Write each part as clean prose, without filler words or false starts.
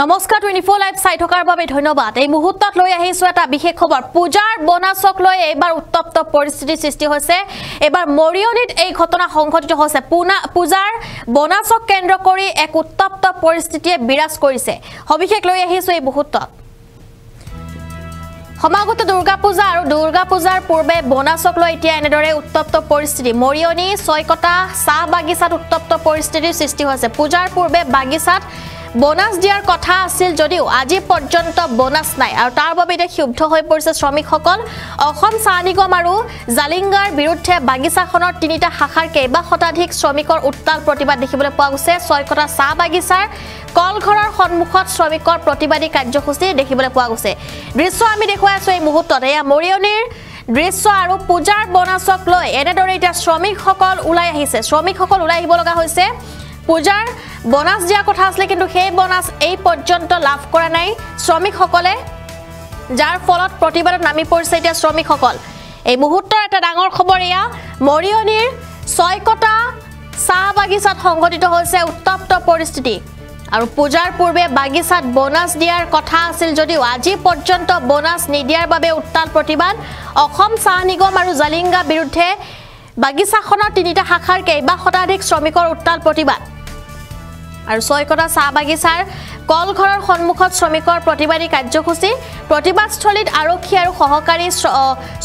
নমস্কাৰ 24 লাইভ চাই থকাৰ বাবে ধন্যবাদ। এই মুহূৰ্তত লৈ আহিছো এটা বিশেষ খবৰ। পূজাৰ বনাছক লৈ এবাৰ উত্তপ্ত পৰিস্থিতিৰ সৃষ্টি হৈছে। এবাৰ মৰিয়নিত এই ঘটনা সংঘটিত হৈছে। পূজাৰ বনাছক কেন্দ্ৰ কৰি এক উত্তপ্ত পৰিস্থিতিয়ে বিৰাজ কৰিছে। সবিশেষ লৈ আহিছো এই মুহূৰ্তত। সমাগত দুৰ্গা পূজা আৰু দুৰ্গা পূজাৰ পূৰ্বে বনাছক লৈ এতিয়া এনেদৰে উত্তপ্ত পৰিস্থিতি। মৰিয়নি ছয়কটা চাহ বাগিচাত উত্তপ্ত পৰিস্থিতিৰ সৃষ্টি হৈছে। পূজাৰ পূৰ্বে বাগিচাত বোনাস দিয়াৰ কথা আছিল যদিও আজি পৰ্যন্ত বোনাস নাই আৰু তাৰ বাবে এটা ক্ষুব্ধ হৈ পৰিছে শ্ৰমিকসকল। অসম চাহ নিগম আৰু জালিংগাৰ বিৰুদ্ধে বাগিচাখনৰ তিনিটা শাখাৰ কেইবা শতাধিক শ্ৰমিকৰ উত্তাল প্ৰতিবাদ দেখিবলৈ পোৱা গৈছে। ছয়কটা চাহ বাগিচাৰ কলঘৰৰ সন্মুখত শ্ৰমিকৰ প্ৰতিবাদী কাৰ্যসূচী দেখিবলৈ পোৱা গৈছে। দৃশ্য আমি দেখুৱাই আছো এই মুহূৰ্তত। এয়া মৰিয়নিৰ দৃশ্য আৰু পূজাৰ বনাছক লৈ এনেদৰে এতিয়া শ্ৰমিকসকল ওলাই আহিছে। শ্ৰমিকসকল ওলাই আহিব লগা হৈছে। পূজাৰ বনাস দিয়াৰ কথা আছিল কিন্তু সেই বনাস এই পৰ্যন্ত লাভ কৰা নাই শ্ৰমিকসকলে, যাৰ ফলত প্ৰতিবাদত নামি পৰিছে এতিয়া শ্ৰমিকসকল। এই মুহূৰ্তৰ এটা ডাঙৰ খবৰ। এয়া মৰিয়নিৰ ছয়কটা চাহ বাগিচাত সংঘটিত হৈছে উত্তপ্ত পৰিস্থিতি আৰু পূজাৰ পূৰ্বে বাগিচাত বোনাস দিয়াৰ কথা আছিল যদিও আজি পৰ্যন্ত বোনাস নিদিয়াৰ বাবে উত্তাল প্ৰতিবাদ। অসম চাহ নিগম আৰু জালিংগা বিৰুদ্ধে বাগিচাখনৰ তিনিটা শাখাৰ কেইবা শতাধিক শ্ৰমিকৰ উত্তাল প্ৰতিবাদ আৰু ছয়কটা চাহ বাগিচাৰ কলঘৰৰ সন্মুখত শ্ৰমিকৰ প্ৰতিবাদী কাৰ্যসূচী। প্ৰতিবাদস্থলীত আৰক্ষী আৰু সহকাৰী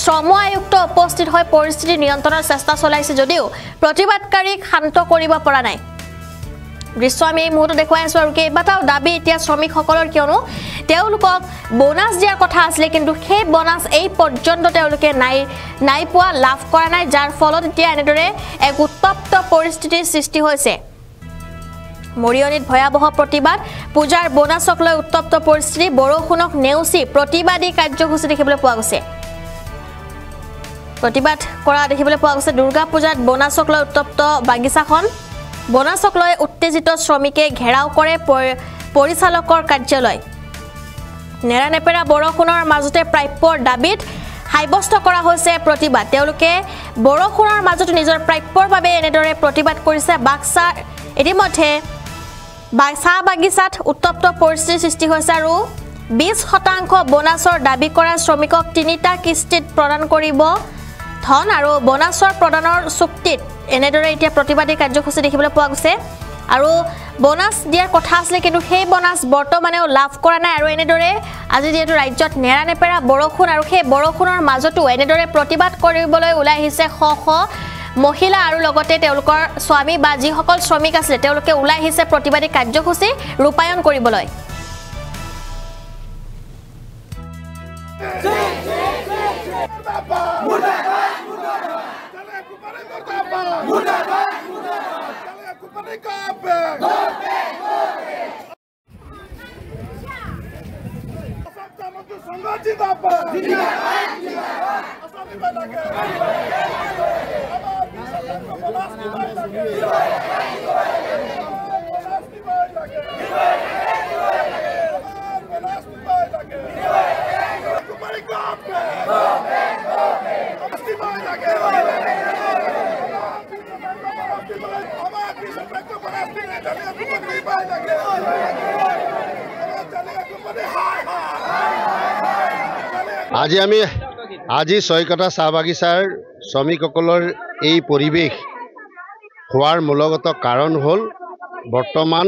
শ্ৰম আয়ুক্ত উপস্থিত হৈ পৰিস্থিতি নিয়ন্ত্ৰণৰ চেষ্টা চলাইছে যদিও প্ৰতিবাদকাৰীক শান্ত কৰিব পৰা নাই। দৃশ্য আমি এই মুহূৰ্তত দেখুৱাই আছো আৰু কেইবাটাও দাবী এতিয়া শ্ৰমিকসকলৰ, কিয়নো তেওঁলোকক বোনাস দিয়াৰ কথা আছিলে কিন্তু সেই বোনাস এই পৰ্যন্ত তেওঁলোকে নাই পোৱা, লাভ কৰা নাই, যাৰ ফলত এতিয়া এনেদৰে এক উত্তপ্ত পৰিস্থিতিৰ সৃষ্টি হৈছে। মৰিয়নিত ভয়াৱহ প্ৰতিবাদ, পূজাৰ বোনাছক লৈ উত্তপ্ত পৰিস্থিতি, বৰষুণক নেওচি প্ৰতিবাদী কাৰ্যসূচী দেখিবলৈ পোৱা গৈছে। প্ৰতিবাদ কৰা দেখিবলৈ পোৱা গৈছে। দুৰ্গা পূজাত বোনাছক লৈ উত্তপ্ত বাগিচাখন। বোনাছক লৈ উত্তেজিত শ্ৰমিকে ঘেৰাও কৰে পৰিচালকৰ কাৰ্যালয়। নেৰানেপেৰা বৰষুণৰ মাজতে প্ৰাপ্যৰ দাবীত সাব্যস্ত কৰা হৈছে প্ৰতিবাদ। তেওঁলোকে বৰষুণৰ মাজতে নিজৰ প্ৰাপ্যৰ বাবে এনেদৰে প্ৰতিবাদ কৰিছে। বাক্সাৰ ইতিমধ্যে চাহ বাগিচাত উত্তপ্ত পৰিস্থিতিৰ সৃষ্টি হৈছে আৰু 20% বোনাছৰ দাবী কৰা শ্ৰমিকক তিনিটা কিস্তিত প্ৰদান কৰিব ধন আৰু বোনাছৰ প্ৰদানৰ চুক্তিত এনেদৰে এতিয়া প্ৰতিবাদী কাৰ্যসূচী দেখিবলৈ পোৱা গৈছে। আৰু বোনাছ দিয়াৰ কথা আছিলে কিন্তু সেই বোনাছ বৰ্তমানেও লাভ কৰা নাই আৰু এনেদৰে আজি যিহেতু ৰাজ্যত নেৰানেপেৰা বৰষুণ আৰু সেই বৰষুণৰ মাজতো এনেদৰে প্ৰতিবাদ কৰিবলৈ ওলাই আহিছে শ শ মহিলা আৰু লগতে তেওঁলোকৰ স্বামী বা যিসকল শ্ৰমিক আছিলে তেওঁলোকে ওলাই আহিছে প্ৰতিবাদী কাৰ্যসূচী ৰূপায়ণ কৰিবলৈ। আজি ছয়কটা চাহ বাগিচাৰ শ্ৰমিকসকলৰ এই পৰিৱেশ হোৱাৰ মূলগত কাৰণ হ'ল বৰ্তমান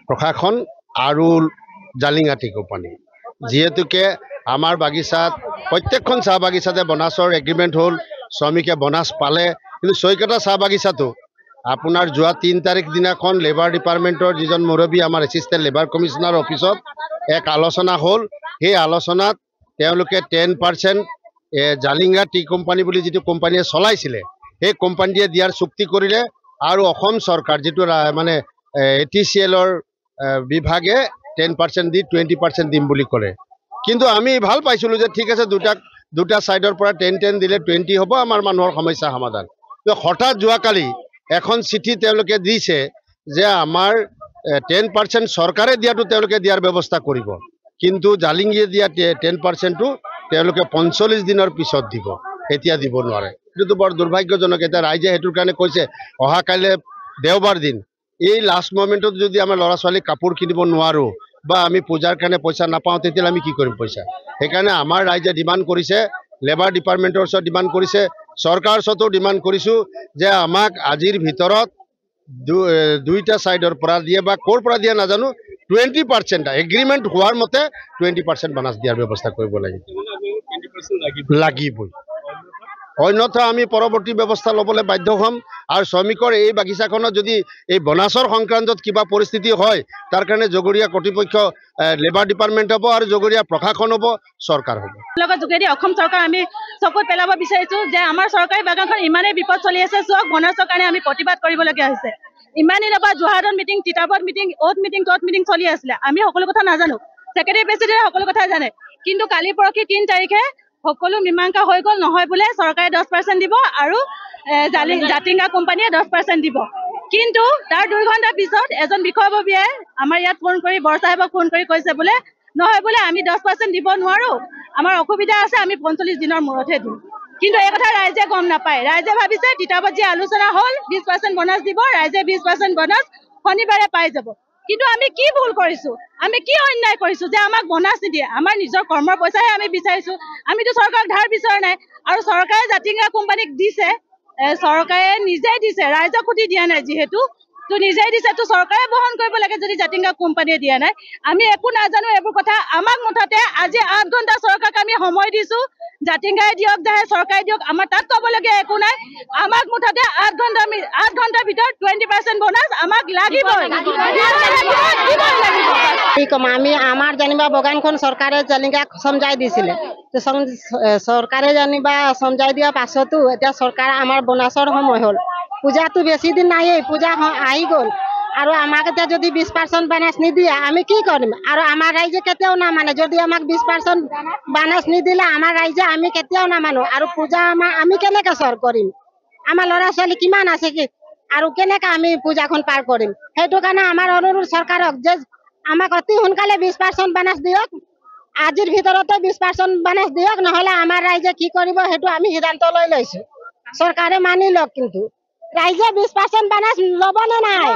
প্ৰশাসন আৰু জালিংগা টি কোম্পানী। যিহেতুকে আমাৰ বাগিচাত প্ৰত্যেকখন চাহ বাগিচাতে বোনাছৰ এগ্ৰিমেণ্ট হ'ল, শ্ৰমিকে বোনাছ পালে, কিন্তু ছয়কটা চাহ বাগিচাটো আপোনাৰ যোৱা 3 তাৰিখ দিনাখন লেবাৰ ডিপাৰ্টমেণ্টৰ যিজন মুৰব্বী আমাৰ এছিষ্টেণ্ট লেবাৰ কমিশ্যনাৰ অফিচত এক আলোচনা হ'ল। সেই আলোচনাত তেওঁলোকে 10% জালিংগা টি কোম্পানী বুলি যিটো কোম্পানীয়ে চলাইছিলে সেই কোম্পানীয়ে দিয়াৰ চুক্তি কৰিলে আৰু অসম চৰকাৰ যিটো মানে ATCLৰ বিভাগে 10% দি 20% দিম বুলি ক'লে। কিন্তু আমি ভাল পাইছিলোঁ যে ঠিক আছে, দুটা ছাইডৰ পৰা 10 দিলে 20 হ'ব, আমাৰ মানুহৰ সমস্যা সমাধান। হঠাৎ যোৱাকালি এখন চিঠি তেওঁলোকে দিছে যে আমাৰ 10% চৰকাৰে দিয়াটো তেওঁলোকে দিয়াৰ ব্যৱস্থা কৰিব, কিন্তু জালিংগীয়ে দিয়া 10%টো তেওঁলোকে 45 দিনৰ পিছত দিব, এতিয়া দিব নোৱাৰে। এইটো বৰ দুৰ্ভাগ্যজনক। এতিয়া ৰাইজে সেইটোৰ কাৰণে কৈছে অহা কাইলৈ দেওবাৰ দিন এই লাষ্ট মোমেণ্টত যদি আমাৰ ল'ৰা ছোৱালীক কাপোৰ কিনিব নোৱাৰোঁ বা আমি পূজাৰ কাৰণে পইচা নাপাওঁ, তেতিয়াহ'লে আমি কি কৰিম পইচা? সেইকাৰণে আমাৰ ৰাইজে ডিমাণ্ড কৰিছে, লেবাৰ ডিপাৰ্টমেণ্টৰ ওচৰত ডিমাণ্ড কৰিছে, চৰকাৰৰ ওচৰতো ডিমাণ্ড কৰিছোঁ যে আমাক আজিৰ ভিতৰত দুইটা ছাইডৰ পৰা দিয়ে বা ক'ৰ পৰা দিয়ে নাজানো, 20% এগ্ৰিমেণ্ট হোৱাৰ মতে 20% বানাছ দিয়াৰ ব্যৱস্থা কৰিব লাগিবই। অন্যথা আমি পৰৱৰ্তী ব্যৱস্থা ল'বলৈ বাধ্য হ'ম। আৰু শ্ৰমিকৰ এই বাগিচাখনত যদি এই বনাছৰ সংক্ৰান্তত কিবা পৰিস্থিতি হয়, তাৰ কাৰণে জগৰীয়া কৰ্তৃপক্ষ লেবাৰ ডিপাৰ্টমেণ্ট হ'ব আৰু জগৰীয়া প্ৰশাসন হ'ব, চৰকাৰ হ'ব। যোগেদি অসম চৰকাৰ আমি চকুত পেলাব বিচাৰিছোঁ যে আমাৰ চৰকাৰী বাগানখন ইমানেই বিপদ চলি আছে, চোৱা বনাছৰ কাৰণে আমি প্ৰতিবাদ কৰিবলগীয়া হৈছে। ইমান দিনৰ পৰা যোৰহাটত মিটিং, তিতাবৰত মিটিং, অ'ত মিটিং, ত'ত মিটিং চলি আছিলে। আমি সকলো কথা নাজানো, ছেক্ৰেটাৰী প্ৰেছিডেণ্টে সকলো কথাই জানে। কিন্তু কালি পৰহি 3 তাৰিখে সকলো মীমাংসা হৈ গ'ল। নহয় বোলে চৰকাৰে 10% দিব আৰু জাতিংগা কোম্পানীয়ে 10% দিব। কিন্তু তাৰ 2 ঘণ্টাৰ পিছত এজন বিষয়ববীয়াই আমাৰ ইয়াত ফোন কৰি বৰচাহেবক ফোন কৰি কৈছে বোলে নহয় বোলে আমি 10% দিব নোৱাৰোঁ, আমাৰ অসুবিধা আছে, আমি 45 দিনৰ মূৰতহে দিম। কিন্তু এই কথা ৰাইজে গম নাপায়। ৰাইজে ভাবিছে তিতাবৰত যি আলোচনা হ'ল 20% বনাছ দিব, ৰাইজে 20% বনাছ শনিবাৰে পাই যাব। কিন্তু আমি কি ভুল কৰিছোঁ, আমি কি অন্যায় কৰিছোঁ যে আমাক বনাছ নিদিয়ে? আমাৰ নিজৰ কৰ্মৰ পইচাহে আমি বিচাৰিছোঁ, আমিতো চৰকাৰক ধাৰ বিচৰা নাই। আৰু চৰকাৰে জাতিংগা কোম্পানীক দিছে, চৰকাৰে নিজেই দিছে, ৰাইজক সুধি দিয়া নাই যিহেতু, তো নিজেই দিছে, তো চৰকাৰে বহন কৰিব লাগে যদি জাতিংগা কোম্পানীয়ে দিয়া নাই। আমি একো নাজানো এইবোৰ কথা। আমাক মুঠতে আজি 8 ঘণ্টা চৰকাৰক আমি সময় দিছোঁ, জাতিংগাই দিয়ক চাহে চৰকাৰে দিয়ক, আমাৰ তাত ক'বলগীয়া একো নাই। আমাক মুঠতে 8 ঘণ্টাৰ ভিতৰত 20% বনাছ আমাক লাগিবই। আমি আমাৰ যেনিবা বাগানখন চৰকাৰে যেনিবা সমজাই দিছিলে, চৰকাৰে যেনিবা সমজাই দিয়াৰ পাছতো এতিয়া চৰকাৰে আমাৰ বনাছৰ সময় হ'ল, পূজাটো বেছি দিন নায়েই, পূজা আহি গ'ল আৰু আমাক এতিয়া যদি 20% বানাছ নিদিয়ে আমি কি কৰিম? আৰু আমাৰ ৰাইজে কেতিয়াও নামানে, যদি আমাক 20% বানাছ নিদিলে আমাৰ ৰাইজে আমি কেতিয়াও নামানো। আৰু পূজা আমি কেনেকৈ চৰ কৰিম? আমাৰ ল'ৰা ছোৱালী কিমান আছে কি আৰু কেনেকৈ আমি পূজাখন পাৰ কৰিম? সেইটো কাৰণে আমাৰ অনুৰোধ চৰকাৰক যে আমাক অতি সোনকালে 20% বানাছ দিয়ক, আজিৰ ভিতৰতে 20% বানাছ দিয়ক, নহ'লে আমাৰ ৰাইজে কি কৰিব সেইটো আমি সিদ্ধান্ত লৈ লৈছোঁ। চৰকাৰে মানি লওক, কিন্তু ৰাইজে 20% বানাছ ল'বনে নাই?